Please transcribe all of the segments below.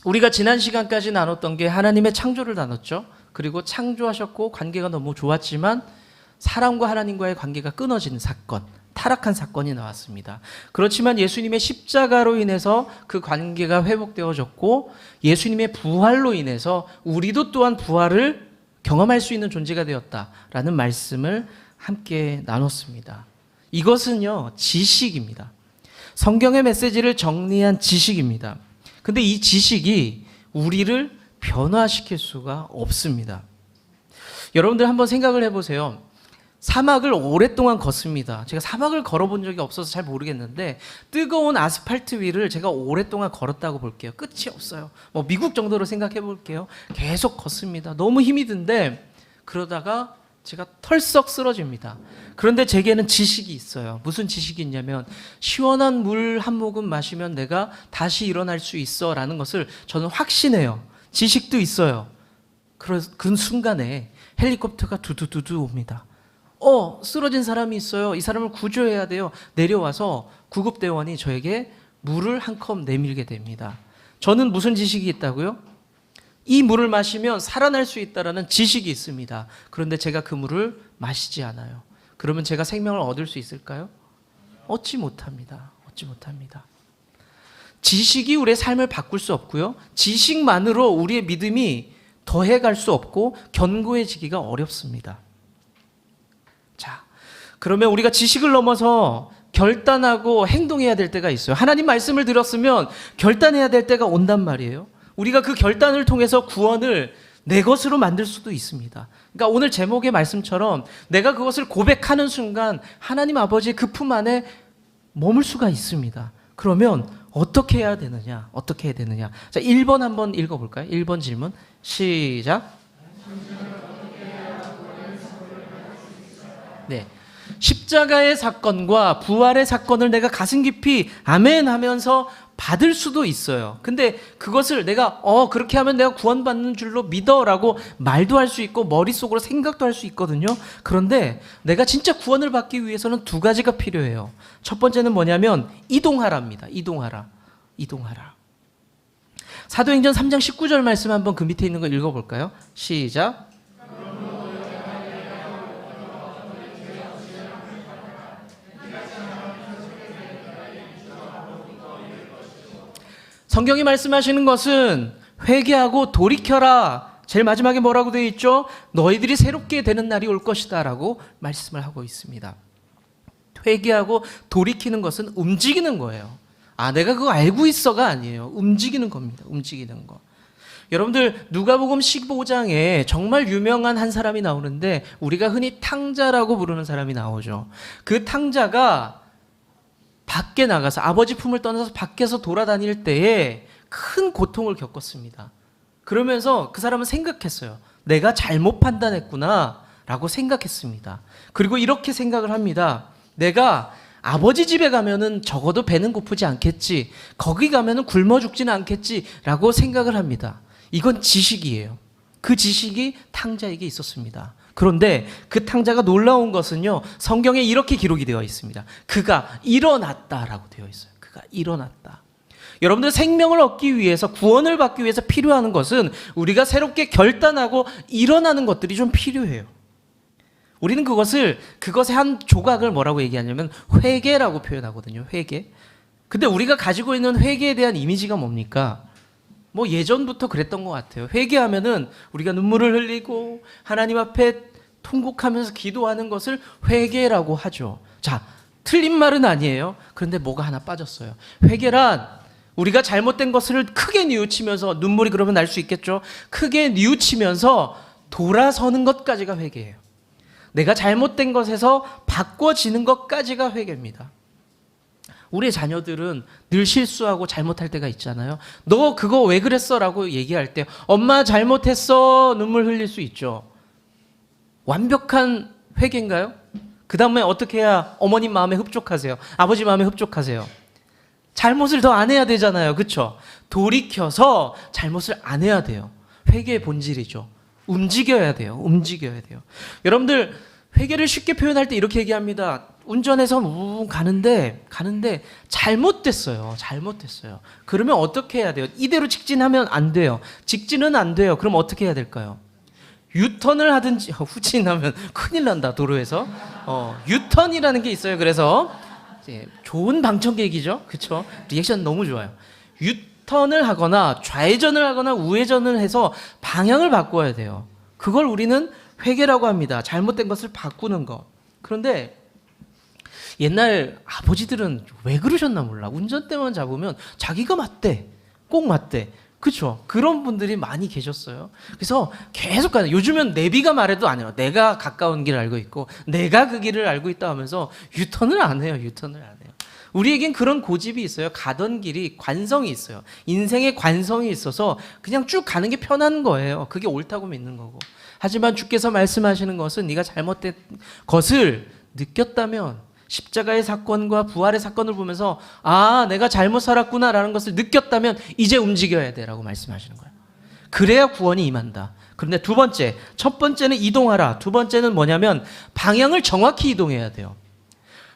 우리가 지난 시간까지 나눴던 게 하나님의 창조를 나눴죠. 그리고 창조하셨고 관계가 너무 좋았지만 사람과 하나님과의 관계가 끊어진 사건, 타락한 사건이 나왔습니다. 그렇지만 예수님의 십자가로 인해서 그 관계가 회복되어졌고 예수님의 부활로 인해서 우리도 또한 부활을 경험할 수 있는 존재가 되었다라는 말씀을 함께 나눴습니다. 이것은요, 지식입니다. 성경의 메시지를 정리한 지식입니다. 근데 이 지식이 우리를 변화시킬 수가 없습니다. 여러분들 한번 생각을 해보세요. 사막을 오랫동안 걷습니다. 제가 사막을 걸어본 적이 없어서 잘 모르겠는데 뜨거운 아스팔트 위를 제가 오랫동안 걸었다고 볼게요. 끝이 없어요. 뭐 미국 정도로 생각해 볼게요. 계속 걷습니다. 너무 힘이 든데 그러다가 제가 털썩 쓰러집니다. 그런데 제게는 지식이 있어요. 무슨 지식이 있냐면 시원한 물 한 모금 마시면 내가 다시 일어날 수 있어 라는 것을 저는 확신해요. 지식도 있어요. 그 순간에 헬리콥터가 두두두두 옵니다. 쓰러진 사람이 있어요. 이 사람을 구조해야 돼요. 내려와서 구급대원이 저에게 물을 한 컵 내밀게 됩니다. 저는 무슨 지식이 있다고요? 이 물을 마시면 살아날 수 있다는 지식이 있습니다. 그런데 제가 그 물을 마시지 않아요. 그러면 제가 생명을 얻을 수 있을까요? 얻지 못합니다. 얻지 못합니다. 지식이 우리의 삶을 바꿀 수 없고요. 지식만으로 우리의 믿음이 더해갈 수 없고 견고해지기가 어렵습니다. 자, 그러면 우리가 지식을 넘어서 결단하고 행동해야 될 때가 있어요. 하나님 말씀을 들었으면 결단해야 될 때가 온단 말이에요. 우리가 그 결단을 통해서 구원을 내 것으로 만들 수도 있습니다. 그러니까 오늘 제목의 말씀처럼 내가 그것을 고백하는 순간 하나님 아버지의 그 품 안에 머물 수가 있습니다. 그러면 어떻게 해야 되느냐? 어떻게 해야 되느냐? 자, 1번 한번 읽어볼까요? 1번 질문 시작. 네, 십자가의 사건과 부활의 사건을 내가 가슴 깊이 아멘 하면서 받을 수도 있어요. 근데 그것을 내가 그렇게 하면 내가 구원받는 줄로 믿어라고 말도 할 수 있고 머릿속으로 생각도 할 수 있거든요. 그런데 내가 진짜 구원을 받기 위해서는 두 가지가 필요해요. 첫 번째는 뭐냐면 이동하라입니다. 이동하라. 사도행전 3장 19절 말씀 한번 그 밑에 있는 거 읽어볼까요? 시작. 성경이 말씀하시는 것은 회개하고 돌이켜라. 제일 마지막에 뭐라고 되어 있죠? 너희들이 새롭게 되는 날이 올 것이다 라고 말씀을 하고 있습니다. 회개하고 돌이키는 것은 움직이는 거예요. 내가 그거 알고 있어가 아니에요. 움직이는 겁니다. 움직이는 거. 여러분들 누가복음 15장에 정말 유명한 한 사람이 나오는데 우리가 흔히 탕자라고 부르는 사람이 나오죠. 그 탕자가 밖에 나가서 아버지 품을 떠나서 밖에서 돌아다닐 때에 큰 고통을 겪었습니다. 그러면서 그 사람은 생각했어요. 내가 잘못 판단했구나 라고 생각했습니다. 그리고 이렇게 생각을 합니다. 내가 아버지 집에 가면은 적어도 배는 고프지 않겠지. 거기 가면은 굶어 죽지는 않겠지 라고 생각을 합니다. 이건 지식이에요. 그 지식이 탕자에게 있었습니다. 그런데 그 탕자가 놀라운 것은요, 성경에 이렇게 기록이 되어 있습니다. 그가 일어났다라고 되어 있어요. 그가 일어났다. 여러분들 생명을 얻기 위해서, 구원을 받기 위해서 필요한 것은 우리가 새롭게 결단하고 일어나는 것들이 좀 필요해요. 우리는 그것의 한 조각을 뭐라고 얘기하냐면 회개라고 표현하거든요. 회개. 근데 우리가 가지고 있는 회개에 대한 이미지가 뭡니까? 뭐 예전부터 그랬던 것 같아요. 회개하면은 우리가 눈물을 흘리고 하나님 앞에 통곡하면서 기도하는 것을 회개라고 하죠. 자, 틀린 말은 아니에요. 그런데 뭐가 하나 빠졌어요. 회개란 우리가 잘못된 것을 크게 뉘우치면서, 눈물이 그러면 날 수 있겠죠. 크게 뉘우치면서 돌아서는 것까지가 회개예요. 내가 잘못된 것에서 바꿔지는 것까지가 회개입니다. 우리의 자녀들은 늘 실수하고 잘못할 때가 있잖아요. 너 그거 왜 그랬어? 라고 얘기할 때 엄마 잘못했어 눈물 흘릴 수 있죠. 완벽한 회개인가요? 그 다음에 어떻게 해야 어머님 마음에 흡족하세요? 아버지 마음에 흡족하세요? 잘못을 더 안 해야 되잖아요. 그렇죠? 돌이켜서 잘못을 안 해야 돼요. 회개의 본질이죠. 움직여야 돼요. 움직여야 돼요. 여러분들 회개를 쉽게 표현할 때 이렇게 얘기합니다. 운전해서 가는데 잘못됐어요. 그러면 어떻게 해야 돼요? 이대로 직진하면 안 돼요. 직진은 안 돼요. 그럼 어떻게 해야 될까요? 유턴을 하든지, 후진하면 큰일 난다, 도로에서. 유턴이라는 게 있어요. 그래서 좋은 방청 계기죠. 그렇죠? 리액션 너무 좋아요. 유턴을 하거나 좌회전을 하거나 우회전을 해서 방향을 바꿔야 돼요. 그걸 우리는 회개라고 합니다. 잘못된 것을 바꾸는 것. 그런데 옛날 아버지들은 왜 그러셨나 몰라. 운전대만 잡으면 자기가 맞대. 꼭 맞대. 그렇죠? 그런 분들이 많이 계셨어요. 그래서 계속 가요. 요즘은 내비가 말해도 안 해요. 내가 가까운 길을 알고 있고 내가 그 길을 알고 있다 하면서 유턴을 안 해요. 우리에겐 그런 고집이 있어요. 가던 길이 관성이 있어요. 인생의 관성이 있어서 그냥 쭉 가는 게 편한 거예요. 그게 옳다고 믿는 거고. 하지만 주께서 말씀하시는 것은 네가 잘못된 것을 느꼈다면, 십자가의 사건과 부활의 사건을 보면서 내가 잘못 살았구나라는 것을 느꼈다면 이제 움직여야 돼라고 말씀하시는 거예요. 그래야 구원이 임한다. 그런데 두 번째, 첫 번째는 이동하라. 두 번째는 뭐냐면 방향을 정확히 이동해야 돼요.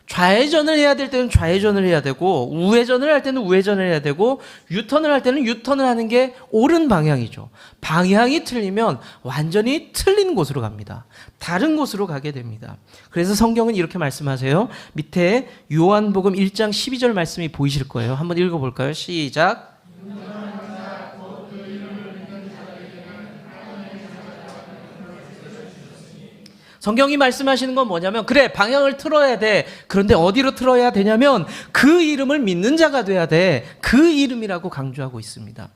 좌회전을 해야 될 때는 좌회전을 해야 되고, 우회전을 할 때는 우회전을 해야 되고, 유턴을 할 때는 유턴을 하는 게 옳은 방향이죠. 방향이 틀리면 완전히 틀린 곳으로 갑니다. 다른 곳으로 가게 됩니다. 그래서 성경은 이렇게 말씀하세요. 밑에 요한복음 1장 12절 말씀이 보이실 거예요. 한번 읽어볼까요? 시작. 성경이 말씀하시는 건 뭐냐면, 그래, 방향을 틀어야 돼. 그런데 어디로 틀어야 되냐면 그 이름을 믿는 자가 돼야 돼. 그 이름이라고 강조하고 있습니다.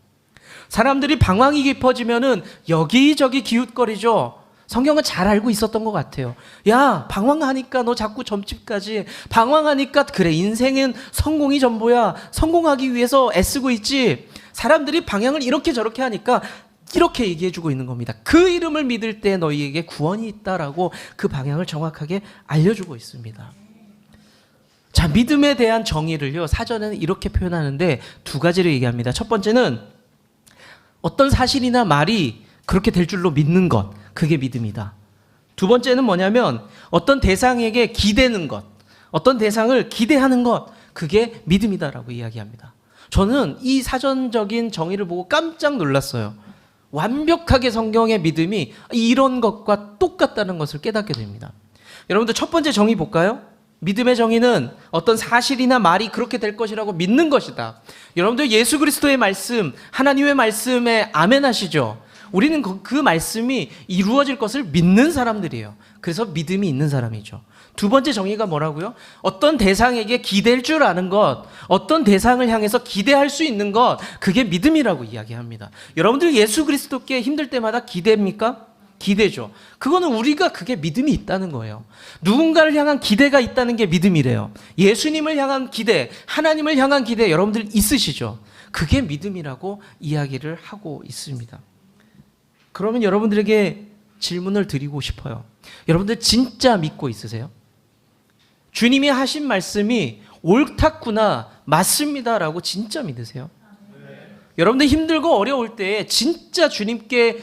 사람들이 방황이 깊어지면은 여기저기 기웃거리죠. 성경은 잘 알고 있었던 것 같아요. 야, 방황하니까 너 자꾸 점집까지, 방황하니까 그래, 인생은 성공이 전부야. 성공하기 위해서 애쓰고 있지. 사람들이 방향을 이렇게 저렇게 하니까 이렇게 얘기해주고 있는 겁니다. 그 이름을 믿을 때 너희에게 구원이 있다라고 그 방향을 정확하게 알려주고 있습니다. 자, 믿음에 대한 정의를요, 사전에는 이렇게 표현하는데 두 가지를 얘기합니다. 첫 번째는 어떤 사실이나 말이 그렇게 될 줄로 믿는 것, 그게 믿음이다. 두 번째는 뭐냐면 어떤 대상에게 기대는 것, 어떤 대상을 기대하는 것, 그게 믿음이다라고 이야기합니다. 저는 이 사전적인 정의를 보고 깜짝 놀랐어요. 완벽하게 성경의 믿음이 이런 것과 똑같다는 것을 깨닫게 됩니다. 여러분들 첫 번째 정의 볼까요? 믿음의 정의는 어떤 사실이나 말이 그렇게 될 것이라고 믿는 것이다. 여러분들 예수 그리스도의 말씀, 하나님의 말씀에 아멘 하시죠? 우리는 그 말씀이 이루어질 것을 믿는 사람들이에요. 그래서 믿음이 있는 사람이죠. 두 번째 정의가 뭐라고요? 어떤 대상에게 기댈 줄 아는 것, 어떤 대상을 향해서 기대할 수 있는 것, 그게 믿음이라고 이야기합니다. 여러분들 예수 그리스도께 힘들 때마다 기대입니까? 기대죠. 그거는 우리가 그게 믿음이 있다는 거예요. 누군가를 향한 기대가 있다는 게 믿음이래요. 예수님을 향한 기대, 하나님을 향한 기대 여러분들 있으시죠? 그게 믿음이라고 이야기를 하고 있습니다. 그러면 여러분들에게 질문을 드리고 싶어요. 여러분들 진짜 믿고 있으세요? 주님이 하신 말씀이 옳았구나, 맞습니다라고 진짜 믿으세요? 여러분들 힘들고 어려울 때 진짜 주님께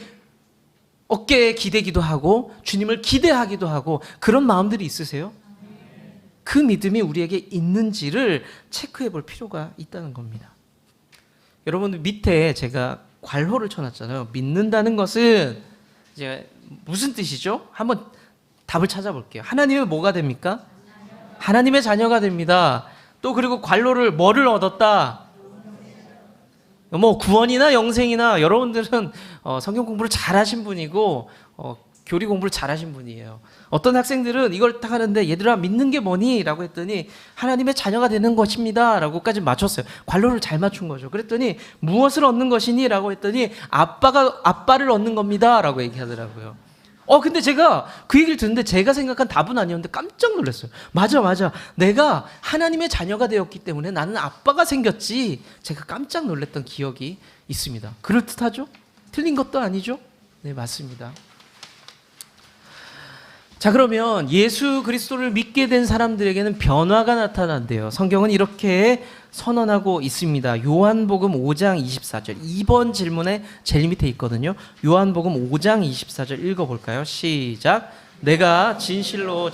어깨에 기대기도 하고 주님을 기대하기도 하고 그런 마음들이 있으세요? 그 믿음이 우리에게 있는지를 체크해 볼 필요가 있다는 겁니다. 여러분들 밑에 제가 괄호를 쳐놨잖아요. 믿는다는 것은 이제 무슨 뜻이죠? 한번 답을 찾아볼게요. 하나님의 뭐가 됩니까? 하나님의 자녀가 됩니다. 또 그리고 괄호를 뭐를 얻었다? 뭐 구원이나 영생이나 여러분들은 성경 공부를 잘하신 분이고 교리 공부를 잘하신 분이에요. 어떤 학생들은 이걸 딱 하는데 얘들아 믿는 게 뭐니? 라고 했더니 하나님의 자녀가 되는 것입니다 라고까지 맞췄어요. 괄호를 잘 맞춘 거죠. 그랬더니 무엇을 얻는 것이니? 라고 했더니 아빠를 얻는 겁니다 라고 얘기하더라고요. 근데 제가 그 얘기를 듣는데 제가 생각한 답은 아니었는데 깜짝 놀랐어요. 맞아. 내가 하나님의 자녀가 되었기 때문에 나는 아빠가 생겼지. 제가 깜짝 놀랐던 기억이 있습니다. 그럴듯하죠? 틀린 것도 아니죠? 네, 맞습니다. 자, 그러면 예수 그리스도를 믿게 된 사람들에게는 변화가 나타난대요. 성경은 이렇게 선언하고 있습니다. 요한복음 5장 24절. 2번 질문에 제일 밑에 있거든요. 요한복음 5장 24절 읽어볼까요? 시작. 내가 진실로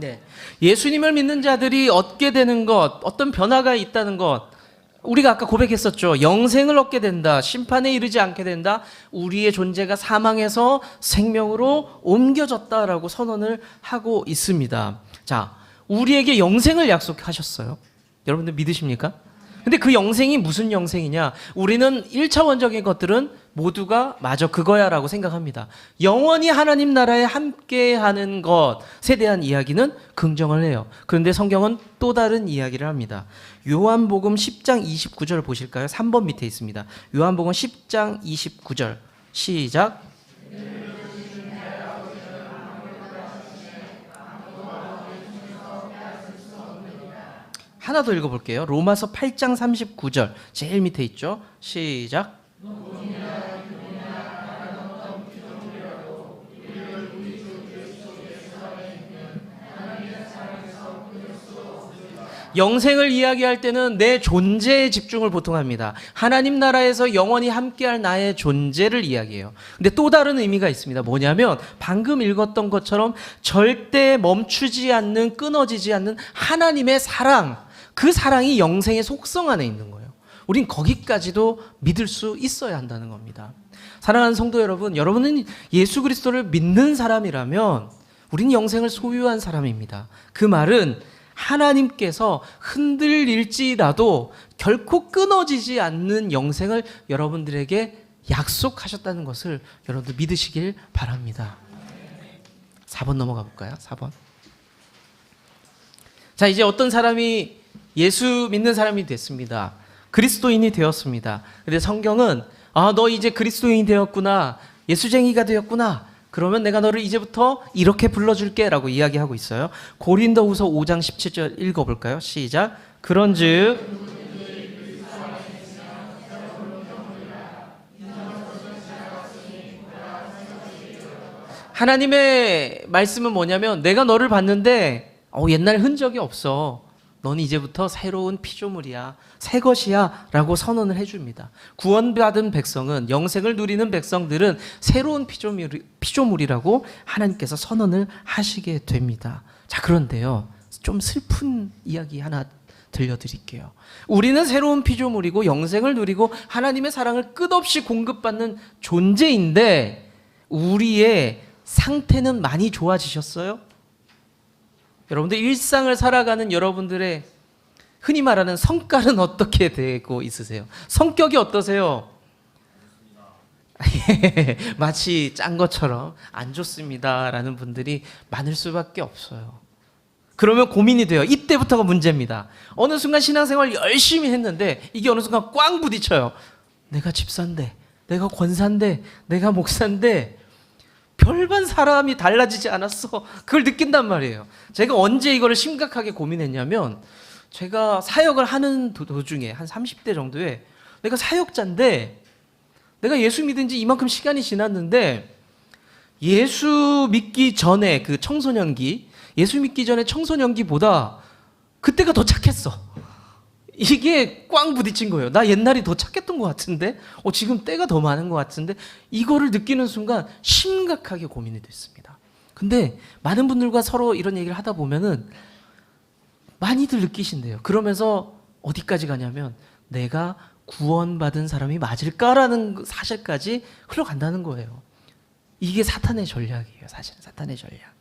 네. 예수님을 믿는 자들이 얻게 되는 것, 어떤 변화가 있다는 것, 우리가 아까 고백했었죠. 영생을 얻게 된다. 심판에 이르지 않게 된다. 우리의 존재가 사망에서 생명으로 옮겨졌다라고 선언을 하고 있습니다. 자, 우리에게 영생을 약속하셨어요. 여러분들 믿으십니까? 근데 그 영생이 무슨 영생이냐? 우리는 1차원적인 것들은 모두가 맞아 그거야 라고 생각합니다. 영원히 하나님 나라에 함께하는 것에 대한 이야기는 긍정을 해요. 그런데 성경은 또 다른 이야기를 합니다. 요한복음 10장 29절 보실까요? 3번 밑에 있습니다. 요한복음 10장 29절 시작. 하나 더 읽어볼게요. 로마서 8장 39절 제일 밑에 있죠. 시작. 영생을 이야기할 때는 내 존재에 집중을 보통 합니다. 하나님 나라에서 영원히 함께할 나의 존재를 이야기해요. 근데 또 다른 의미가 있습니다. 뭐냐면 방금 읽었던 것처럼 절대 멈추지 않는, 끊어지지 않는 하나님의 사랑, 그 사랑이 영생의 속성 안에 있는 거예요. 우린 거기까지도 믿을 수 있어야 한다는 겁니다. 사랑하는 성도 여러분, 여러분은 예수 그리스도를 믿는 사람이라면 우린 영생을 소유한 사람입니다. 그 말은 하나님께서 흔들릴지라도 결코 끊어지지 않는 영생을 여러분들에게 약속하셨다는 것을 여러분들 믿으시길 바랍니다. 4번 넘어가 볼까요? 4번. 자, 이제 어떤 사람이 예수 믿는 사람이 됐습니다. 그리스도인이 되었습니다. 근데 성경은 너 이제 그리스도인이 되었구나, 예수쟁이가 되었구나, 그러면 내가 너를 이제부터 이렇게 불러줄게 라고 이야기하고 있어요. 고린도후서 5장 17절 읽어볼까요? 시작. 그런즉 하나님의 말씀은 뭐냐면 내가 너를 봤는데 옛날 흔적이 없어. 너는 이제부터 새로운 피조물이야, 새 것이야 라고 선언을 해줍니다. 구원받은 백성은, 영생을 누리는 백성들은 새로운 피조물이라고 하나님께서 선언을 하시게 됩니다. 자, 그런데요, 좀 슬픈 이야기 하나 들려드릴게요. 우리는 새로운 피조물이고 영생을 누리고 하나님의 사랑을 끝없이 공급받는 존재인데 우리의 상태는 많이 좋아지셨어요? 여러분들 일상을 살아가는 여러분들의 흔히 말하는 성깔은 어떻게 되고 있으세요? 성격이 어떠세요? 마치 짠 것처럼 안 좋습니다 라는 분들이 많을 수밖에 없어요. 그러면 고민이 돼요. 이때부터가 문제입니다. 어느 순간 신앙생활 열심히 했는데 이게 어느 순간 꽝 부딪혀요. 내가 집사인데, 내가 권사인데, 내가 목사인데 별반 사람이 달라지지 않았어. 그걸 느낀단 말이에요. 제가 언제 이거를 심각하게 고민했냐면 제가 사역을 하는 도중에 한 30대 정도에 내가 사역자인데 내가 예수 믿은 지 이만큼 시간이 지났는데 예수 믿기 전에 그 청소년기, 예수 믿기 전에 청소년기보다 그때가 더 착했어. 이게 꽝 부딪힌 거예요. 나 옛날이 더 착했던 것 같은데 지금 때가 더 많은 것 같은데 이거를 느끼는 순간 심각하게 고민이 됐습니다. 근데 많은 분들과 서로 이런 얘기를 하다 보면은 많이들 느끼신대요. 그러면서 어디까지 가냐면 내가 구원받은 사람이 맞을까라는 사실까지 흘러간다는 거예요. 이게 사탄의 전략이에요. 사실은 사탄의 전략.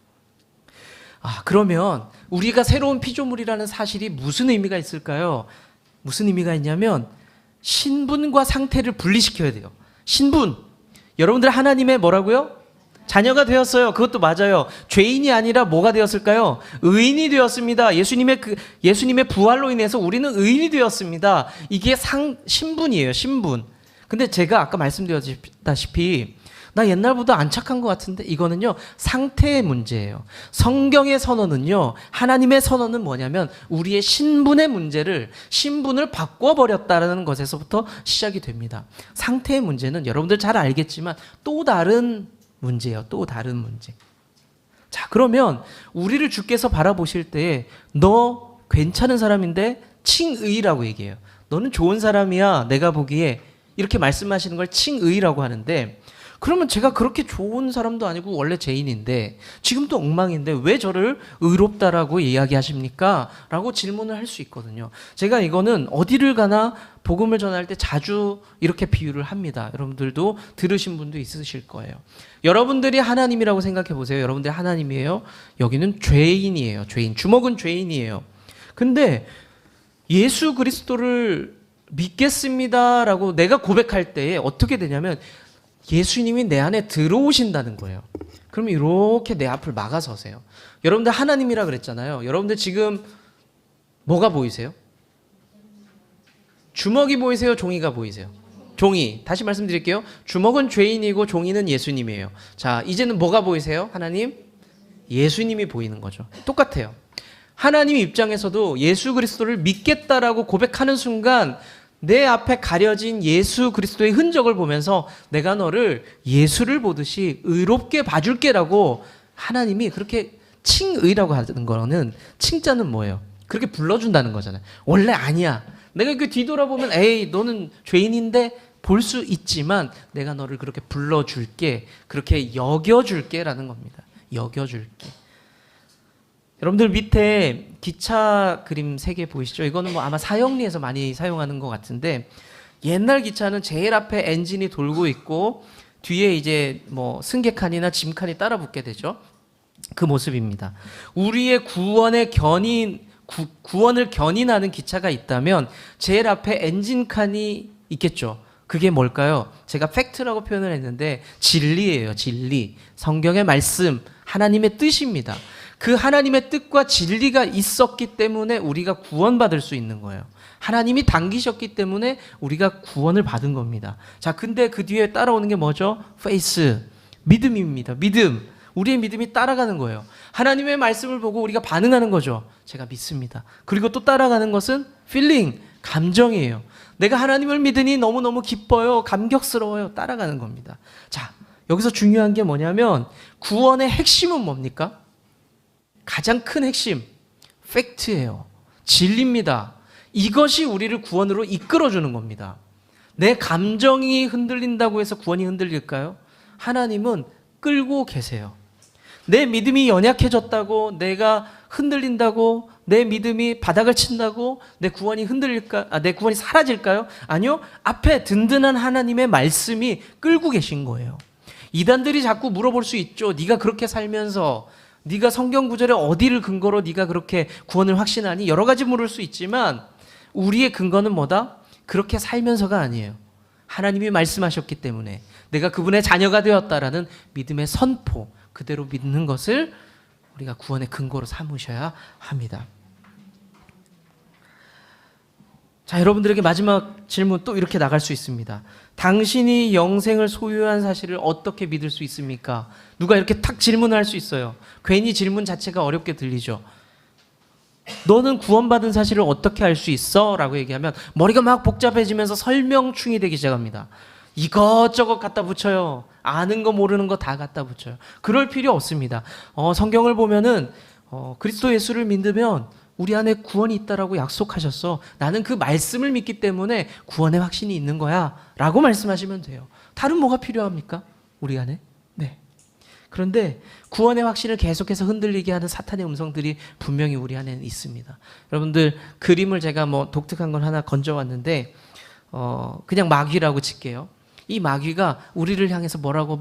그러면 우리가 새로운 피조물이라는 사실이 무슨 의미가 있을까요? 무슨 의미가 있냐면 신분과 상태를 분리시켜야 돼요. 신분. 여러분들 하나님의 뭐라고요? 자녀가 되었어요. 그것도 맞아요. 죄인이 아니라 뭐가 되었을까요? 의인이 되었습니다. 예수님의 부활로 인해서 우리는 의인이 되었습니다. 이게 신분이에요. 신분. 근데 제가 아까 말씀드렸다시피 나 옛날보다 안 착한 것 같은데 이거는요 상태의 문제예요. 성경의 선언은요, 하나님의 선언은 뭐냐면 우리의 신분의 문제를, 신분을 바꿔버렸다는 것에서부터 시작이 됩니다. 상태의 문제는 여러분들 잘 알겠지만 또 다른 문제예요. 또 다른 문제. 자, 그러면 우리를 주께서 바라보실 때 너 괜찮은 사람인데 칭의라고 얘기해요. 너는 좋은 사람이야 내가 보기에, 이렇게 말씀하시는 걸 칭의라고 하는데 그러면 제가 그렇게 좋은 사람도 아니고 원래 죄인인데 지금도 엉망인데 왜 저를 의롭다라고 이야기하십니까? 라고 질문을 할 수 있거든요. 제가 이거는 어디를 가나 복음을 전할 때 자주 이렇게 비유를 합니다. 여러분들도 들으신 분도 있으실 거예요. 여러분들이 하나님이라고 생각해 보세요. 여러분들이 하나님이에요. 여기는 죄인이에요. 죄인. 주먹은 죄인이에요. 근데 예수 그리스도를 믿겠습니다라고 내가 고백할 때에 어떻게 되냐면 예수님이 내 안에 들어오신다는 거예요. 그러면 이렇게 내 앞을 막아서세요. 여러분들 하나님이라 그랬잖아요. 여러분들 지금 뭐가 보이세요? 주먹이 보이세요? 종이가 보이세요? 종이. 다시 말씀드릴게요. 주먹은 죄인이고 종이는 예수님이에요. 자, 이제는 뭐가 보이세요? 하나님? 예수님이 보이는 거죠. 똑같아요. 하나님 입장에서도 예수 그리스도를 믿겠다라고 고백하는 순간 내 앞에 가려진 예수 그리스도의 흔적을 보면서 내가 너를 예수를 보듯이 의롭게 봐줄게라고 하나님이 그렇게 칭의라고 하는 거는 칭자는 뭐예요? 그렇게 불러준다는 거잖아요. 원래 아니야. 내가 그 뒤돌아보면 에이 너는 죄인인데 볼 수 있지만 내가 너를 그렇게 불러줄게, 그렇게 여겨줄게라는 겁니다. 여겨줄게. 여러분들 밑에 기차 그림 3개 보이시죠? 이거는 뭐 아마 사형리에서 많이 사용하는 것 같은데 옛날 기차는 제일 앞에 엔진이 돌고 있고 뒤에 이제 뭐 승객칸이나 짐칸이 따라 붙게 되죠. 그 모습입니다. 우리의 구원을 견인하는 기차가 있다면 제일 앞에 엔진칸이 있겠죠. 그게 뭘까요? 제가 팩트라고 표현을 했는데 진리예요. 진리. 성경의 말씀, 하나님의 뜻입니다. 그 하나님의 뜻과 진리가 있었기 때문에 우리가 구원받을 수 있는 거예요. 하나님이 당기셨기 때문에 우리가 구원을 받은 겁니다. 자, 근데 그 뒤에 따라오는 게 뭐죠? faith, 믿음입니다. 믿음. 우리의 믿음이 따라가는 거예요. 하나님의 말씀을 보고 우리가 반응하는 거죠. 제가 믿습니다. 그리고 또 따라가는 것은 feeling, 감정이에요. 내가 하나님을 믿으니 너무너무 기뻐요. 감격스러워요. 따라가는 겁니다. 자, 여기서 중요한 게 뭐냐면 구원의 핵심은 뭡니까? 가장 큰 핵심, 팩트예요. 진리입니다. 이것이 우리를 구원으로 이끌어주는 겁니다. 내 감정이 흔들린다고 해서 구원이 흔들릴까요? 하나님은 끌고 계세요. 내 믿음이 연약해졌다고, 내가 흔들린다고, 내 믿음이 바닥을 친다고 내 구원이 내 구원이 사라질까요? 아니요. 앞에 든든한 하나님의 말씀이 끌고 계신 거예요. 이단들이 자꾸 물어볼 수 있죠. 네가 그렇게 살면서 네가 성경 구절에 어디를 근거로 네가 그렇게 구원을 확신하니? 여러 가지 물을 수 있지만 우리의 근거는 뭐다? 그렇게 살면서가 아니에요. 하나님이 말씀하셨기 때문에 내가 그분의 자녀가 되었다라는 믿음의 선포, 그대로 믿는 것을 우리가 구원의 근거로 삼으셔야 합니다. 자, 여러분들에게 마지막 질문 또 이렇게 나갈 수 있습니다. 당신이 영생을 소유한 사실을 어떻게 믿을 수 있습니까? 누가 이렇게 탁 질문할 수 있어요. 괜히 질문 자체가 어렵게 들리죠. 너는 구원받은 사실을 어떻게 알 수 있어? 라고 얘기하면 머리가 막 복잡해지면서 설명충이 되기 시작합니다. 이것저것 갖다 붙여요. 아는 거 모르는 거 다 갖다 붙여요. 그럴 필요 없습니다. 성경을 보면은 그리스도 예수를 믿으면 우리 안에 구원이 있다라고 약속하셨어. 나는 그 말씀을 믿기 때문에 구원의 확신이 있는 거야 라고 말씀하시면 돼요. 다른 뭐가 필요합니까? 우리 안에? 네. 그런데 구원의 확신을 계속해서 흔들리게 하는 사탄의 음성들이 분명히 우리 안에 있습니다. 여러분들 그림을 제가 뭐 독특한 건 하나 건져왔는데 그냥 마귀라고 칠게요. 이 마귀가 우리를 향해서 뭐라고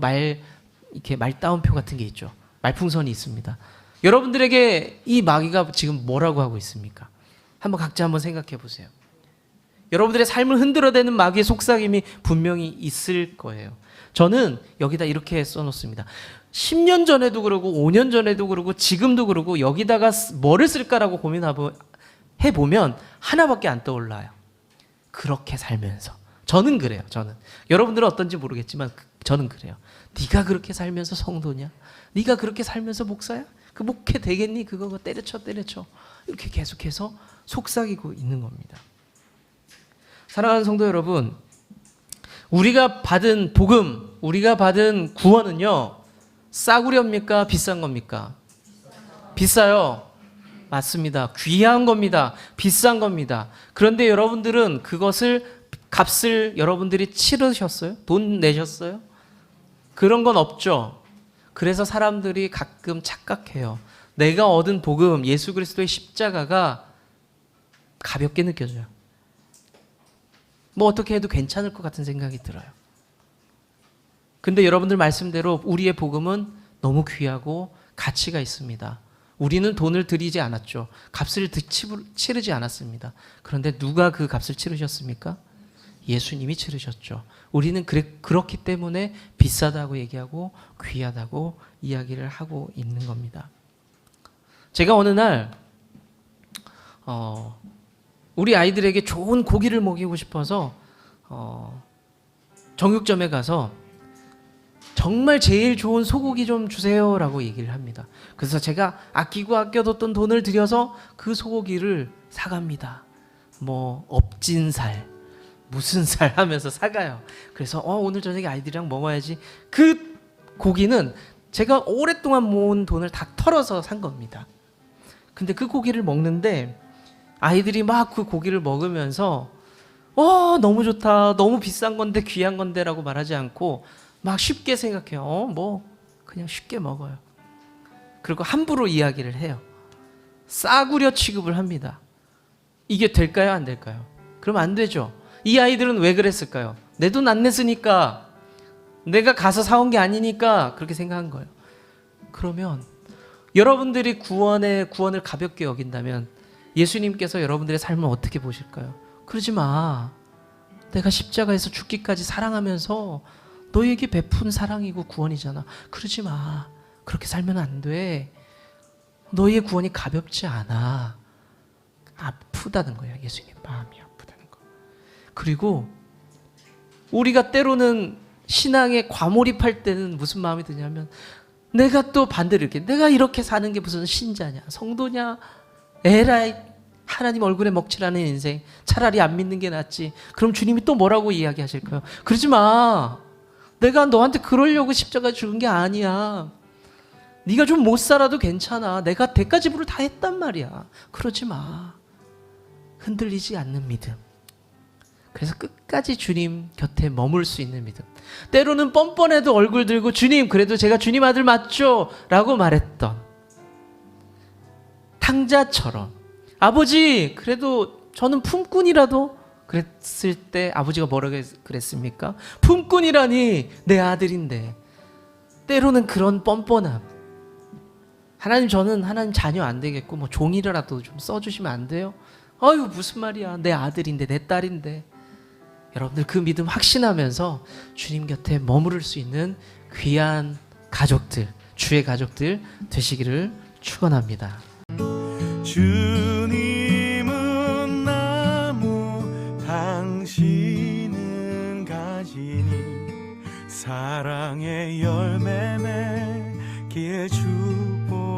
이렇게 말따옴표 같은 게 있죠. 말풍선이 있습니다. 여러분들에게 이 마귀가 지금 뭐라고 하고 있습니까? 각자 한번 생각해 보세요. 여러분들의 삶을 흔들어대는 마귀의 속삭임이 분명히 있을 거예요. 저는 여기다 이렇게 써놓습니다. 10년 전에도 그러고 5년 전에도 그러고 지금도 그러고 여기다가 뭐를 쓸까라고 고민해보면 하나밖에 안 떠올라요. 그렇게 살면서. 저는 그래요. 저는. 여러분들은 어떤지 모르겠지만 저는 그래요. 네가 그렇게 살면서 성도냐? 네가 그렇게 살면서 목사야? 그 목회 되겠니? 그거 때려쳐. 이렇게 계속해서 속삭이고 있는 겁니다. 사랑하는 성도 여러분, 우리가 받은 복음, 우리가 받은 구원은요, 싸구려입니까? 비싼 겁니까? 비싸요. 맞습니다. 귀한 겁니다. 비싼 겁니다. 그런데 여러분들은 값을 여러분들이 치르셨어요? 돈 내셨어요? 그런 건 없죠. 그래서 사람들이 가끔 착각해요. 내가 얻은 복음, 예수 그리스도의 십자가가 가볍게 느껴져요. 뭐 어떻게 해도 괜찮을 것 같은 생각이 들어요. 근데 여러분들 말씀대로 우리의 복음은 너무 귀하고 가치가 있습니다. 우리는 돈을 들이지 않았죠. 값을 치르지 않았습니다. 그런데 누가 그 값을 치르셨습니까? 예수님이 치르셨죠. 우리는 그렇기 때문에 비싸다고 얘기하고 귀하다고 이야기를 하고 있는 겁니다. 제가 어느 날 우리 아이들에게 좋은 고기를 먹이고 싶어서 정육점에 가서 정말 제일 좋은 소고기 좀 주세요라고 얘기를 합니다. 그래서 제가 아끼고 아껴뒀던 돈을 들여서 그 소고기를 사갑니다. 뭐 업진살 무슨 살 하면서 사가요. 그래서 오늘 저녁에 아이들이랑 먹어야지. 그 고기는 제가 오랫동안 모은 돈을 다 털어서 산 겁니다. 근데 그 고기를 먹는데 아이들이 막 그 고기를 먹으면서 너무 좋다, 너무 비싼 건데 귀한 건데 라고 말하지 않고 막 쉽게 생각해요. 뭐 그냥 쉽게 먹어요. 그리고 함부로 이야기를 해요. 싸구려 취급을 합니다. 이게 될까요, 안 될까요? 그럼 안 되죠. 이 아이들은 왜 그랬을까요? 내 돈 안 냈으니까, 내가 가서 사온 게 아니니까 그렇게 생각한 거예요. 그러면 여러분들이 구원을 가볍게 여긴다면 예수님께서 여러분들의 삶을 어떻게 보실까요? 그러지 마. 내가 십자가에서 죽기까지 사랑하면서 너에게 베푼 사랑이고 구원이잖아. 그러지 마. 그렇게 살면 안 돼. 너희의 구원이 가볍지 않아. 아프다는 거예요. 예수님 마음이 아프다는 거. 그리고 우리가 때로는 신앙에 과몰입할 때는 무슨 마음이 드냐면 내가 또 반대로 내가 이렇게 사는 게 무슨 신자냐, 성도냐, 에라이, 하나님 얼굴에 먹칠하는 인생, 차라리 안 믿는 게 낫지. 그럼 주님이 또 뭐라고 이야기하실까요? 그러지 마. 내가 너한테 그러려고 십자가 죽은 게 아니야. 네가 좀 못 살아도 괜찮아. 내가 대가 지불을 다 했단 말이야. 그러지 마. 흔들리지 않는 믿음. 그래서 끝까지 주님 곁에 머물 수 있는 믿음. 때로는 뻔뻔해도 얼굴 들고 주님, 그래도 제가 주님 아들 맞죠? 라고 말했던 탕자처럼, 아버지, 그래도 저는 품꾼이라도 그랬을 때 아버지가 뭐라고 그랬습니까? 품꾼이라니 내 아들인데. 때로는 그런 뻔뻔함. 하나님, 저는 하나님 자녀 안 되겠고 뭐 종이라도 좀 써주시면 안 돼요? 아유, 무슨 말이야. 내 아들인데, 내 딸인데. 여러분들 그 믿음 확신하면서 주님 곁에 머무를 수 있는 귀한 가족들, 주의 가족들 되시기를 축원합니다. 주님은 나무, 당신은 가지니 사랑의 열매 맺기에 축복해요.